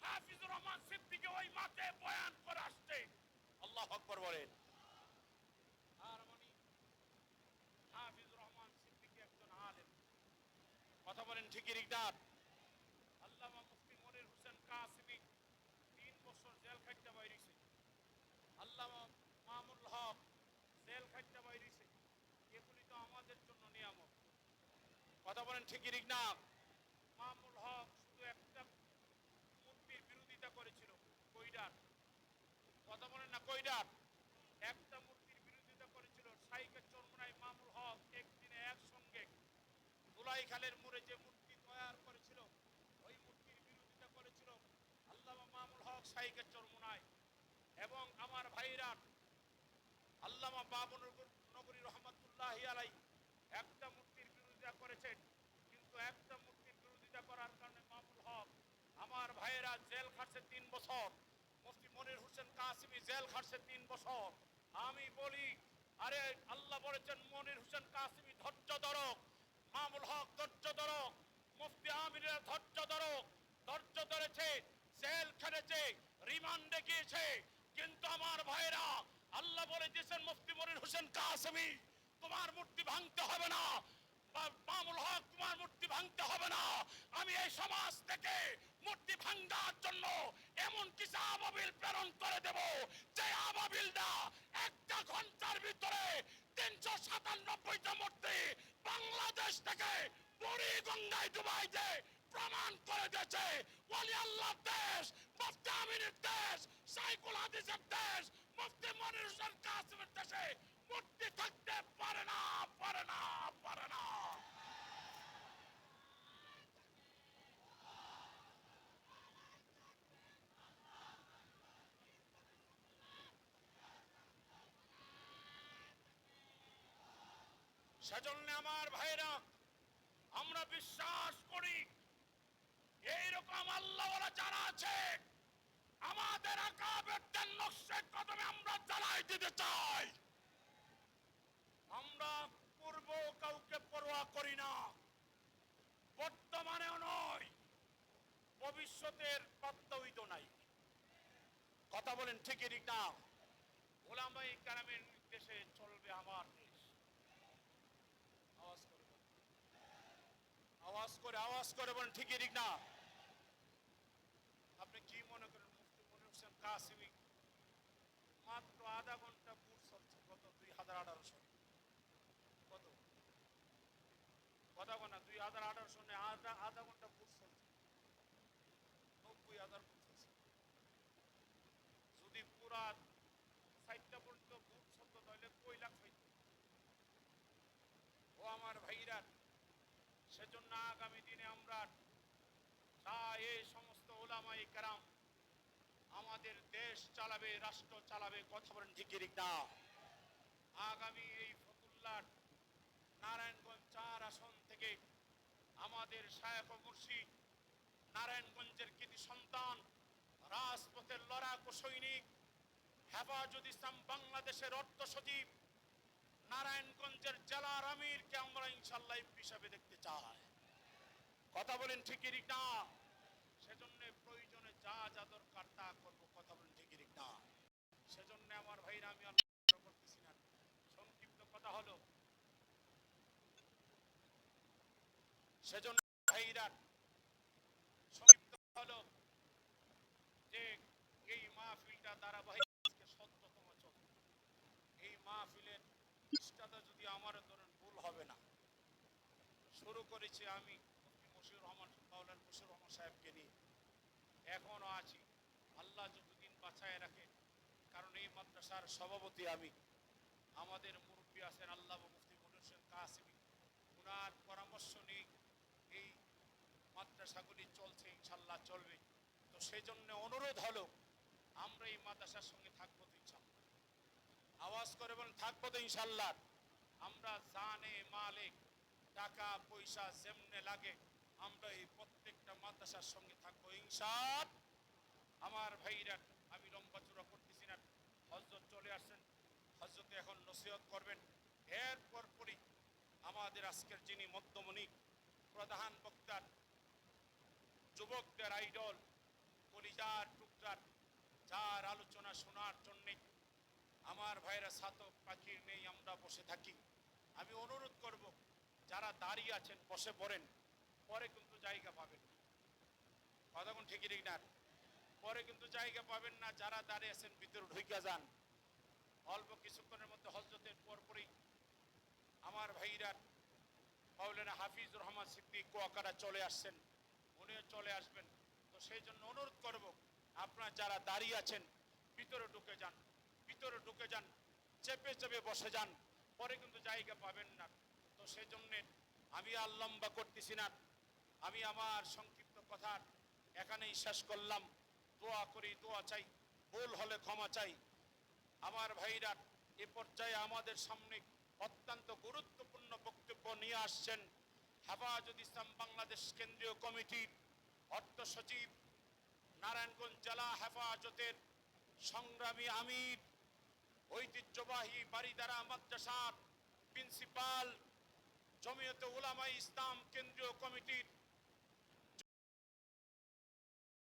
হাফিজুর রহমান সিদ্দিকী ওই মাঠে বয়ান করে আসছে। আল্লাহু আকবার বলেন। আর মানে হাফিজুর রহমান সিদ্দিকী একজন আলেম। কথা বলেন ঠিকই ঠিক না? আল্লামা মুফতি মনির হোসেন কাসিমি 3 বছর জেল খাটতে বাইরেছে। আল্লামা মামুল হক জেল খাটতে বাইরেছে। এগুলি তো আমাদের জন্য নিয়ামত। কথা বলেন ঠিকই ঠিক না? মামুল হক শুধু একটা মূর্তির বিরোধিতা করেছিল, কইডার। কথা বলেন না, কইডার একটা মূর্তির বিরোধিতা করেছিল। শাইখে চরমুনাই মামুল হক একদিনে একসঙ্গে ধুলাই খালের মোড়ে যে মূর্তি তৈরি করেছিল, ওই মূর্তির বিরোধিতা করেছিল আল্লামা মামুল হক শাইখে চরমুনাই। এবং আমার ভাইরা আল্লামা বাবর নগরী রহমাতুল্লাহি আলাই একটা মূর্তির বিরোধিতা করেছেন, কিন্তু একটা মূর্তির বিরোধিতা করার কারণে মামুল হক আমার ভাইয়েরা জেল খাটছে 3 বছর, মুফতি মনির হোসেন কাসেমি জেল খাটছে 3 বছর। আমি বলি, আরে আল্লাহ বলেছেন মনির হোসেন কাসেমি ধৈর্য ধরো, মামুল হক ধৈর্য ধরো, মুফতি আমিরের ধৈর্য ধরো, ধৈর্য ধরেছে, জেল খেটেছে, রিমান্ডে গিয়েছে, কিন্তু আমার ভাইরা আল্লাহ বলে দিয়েছেন মুফতি মনির হোসেন কাসেমি তোমার মূর্তি ভাঙতে হবে না, মামুল হক তোমার মূর্তি ভাঙতে হবে না। আমি এই সমাজ থেকে মূর্তি ভাঙার জন্য এমন কিছু আবাবিল প্রেরণ করে দেব যে আবাবিলটা একটা ঘন্টার ভিতরে 397টা মূর্তি বাংলাদেশ থেকে বুড়ি গঙ্গায় ডুবাই দে প্রমাণ করে দিয়েছে। ওলি আল্লাহ দেশ, মুফতি আমিনের দেশ, সাইকুল হাদিসের দেশ, মুফতি মনির হোসেন কাসেমের দেশে মূর্তি থাকতে পারে না, পারে না, পারে না। সেজন্য আমার ভাইরা আমরা বিশ্বাস করি এইরকম আল্লাহওয়ালা যারা আছে আমাদের আকাবেরদের নকশে কদমে আমরা জ্বালাই দিতে চাই। আমরা পূর্ব কাউকে পরোয়া করি না, বর্তমানেও নয়, ভবিষ্যতের পাত্তাও নাই। কথা বলেন ঠিক না? ওলামায়ে কেরামের নির্দেশে চলবে আমার দেশ। আওয়াজ করে বলেন, আওয়াজ করে বলেন ঠিক না? আপনি কি মনে করেন মুফতি মনির হোসেন কাসেমি মাত্র আধা ঘন্টা বুট চলছে গত 2018 সালে, কত কথা বলা 2018 সনে আধা ঘন্টা বুট চলছে 90,000 বুট চলছে। যদি পুরা 60টা পর্যন্ত বুট চলতো তাহলে কই লাখ হইতো। ও আমার ভাইরা, সেজন্য আগামী দিনে আমরা এই সমস্ত ওলামায়ে কেরাম আমাদের দেশ চালাবে, রাষ্ট্র চালাবে। কথা বলেন ঠিক না? আগামী এই ফতুল্লাহ নারায়ণগঞ্জ 4 আসন থেকে আমাদের শায়েখ ও মুর্শিদ, নারায়ণগঞ্জের কৃতি সন্তান, রাজপথের লড়াকু সৈনিক, হেফাজত ইসলাম বাংলাদেশের অর্থ সচিব, নারায়ণগঞ্জের জেলার আমিরকে আমরা ইনশাআল্লাহ হিসাবে দেখতে চাই। কথা বলেন ঠিক না? সেজন্য প্রয়োজনে যা যা দরকার তা করব। কথা বলেন ঠিক না? সেজন্য আমার ভাইরা আমি আর করতেছি না, সংক্ষিপ্ত কথা হলো, সেজন্য ভাইরা সংক্ষিপ্ত হলো যে এই মাহফিলটা ধারাবাহিক আজকে 17তম চলছে। এই মাহফিলের পৃষ্ঠাটা যদি আমার ধরেন ভুল হবে না, শুরু করেছি আমি মুফতি মশিউর রহমান মাওলানা মশিউর রহমান সাহেবকে নিয়ে, এখনো আছি, আল্লাহ যতদিন বাঁচায় রাখে। কারণ এই মাদ্রাসার সভাপতি আমি, আমাদের মুরব্বী আছেন আল্লাহ মুফতি মনির হোসেন কাসেমি, ওনার পরামর্শ নিয়ে এই মাদ্রাসাগুলি চলছে, ইনশাল্লাহ চলবে। তো সেই জন্য অনুরোধ হলো আমরা এই মাদ্রাসার সঙ্গে থাকবো তো ইনশাল্লাহ। আওয়াজ করে বলেন থাকবো তো ইনশাল্লাহ। আমরা জানে মালে টাকা পয়সা যেমনে লাগে আমরা এই প্রত্যেকটা মাদ্রাসার সঙ্গে থাকবো ইনশাআল্লাহ। আমার ভাইরা আমি লম্বা চূড়া করতেছি না, হযরত চলে আসছেন, হযরতে এখন নসিহত করবেন। এরপর পরই আমাদের আজকের যিনি মধ্যমণি প্রধান বক্তা, যুবকদের আইডল, কলিজার টুকরার, যার আলোচনা শোনার জন্যে আমার ভাইরা ছাতক পাখির নেই আমরা বসে থাকি। আমি অনুরোধ করব যারা দাঁড়িয়ে আছেন বসে পড়েন, পরে কিন্তু জায়গা পাবেন না। কথা কোন ঠিকই না? পরে কিন্তু জায়গা পাবেন না। যারা দাঁড়িয়ে আছেন ভিতরে ঢুকে যান। অল্প কিছুক্ষণের মধ্যে হযরতের পরপরই আমার ভাইরা মাওলানা হাফিজুর রহমান সিদ্দিক কুয়াকাটা চলে আসছেন, উনিও চলে আসবেন। তো সেই জন্য অনুরোধ করব আপনারা যারা দাঁড়িয়ে আছেন ভিতরে ঢুকে যান, ভিতরে ঢুকে যান, চেপে চেপে বসে যান, পরে কিন্তু জায়গা পাবেন না। তো সেই জন্য আমি আর লম্বা করতেছি না, আমি আমার সংক্ষিপ্ত কথা এখানেই শেষ করলাম। দোয়া করি, দোয়া চাই ভুল হলে ক্ষমা চাই। আমার ভাইরা, এ পর্যায়ে আমাদের সামনে অত্যন্ত গুরুত্বপূর্ণ বক্তব্য নিয়ে আসছেন হেফাজত ইসলাম বাংলাদেশ কেন্দ্রীয় কমিটির অর্থ সচিব, নারায়ণগঞ্জ জেলা হেফাজতের সংগ্রামী আমির, ঐতিহ্যবাহী বারিধারা মাদ্রাসার প্রিন্সিপাল, জমিয়তে উলামায়ে ইসলাম কেন্দ্রীয় কমিটির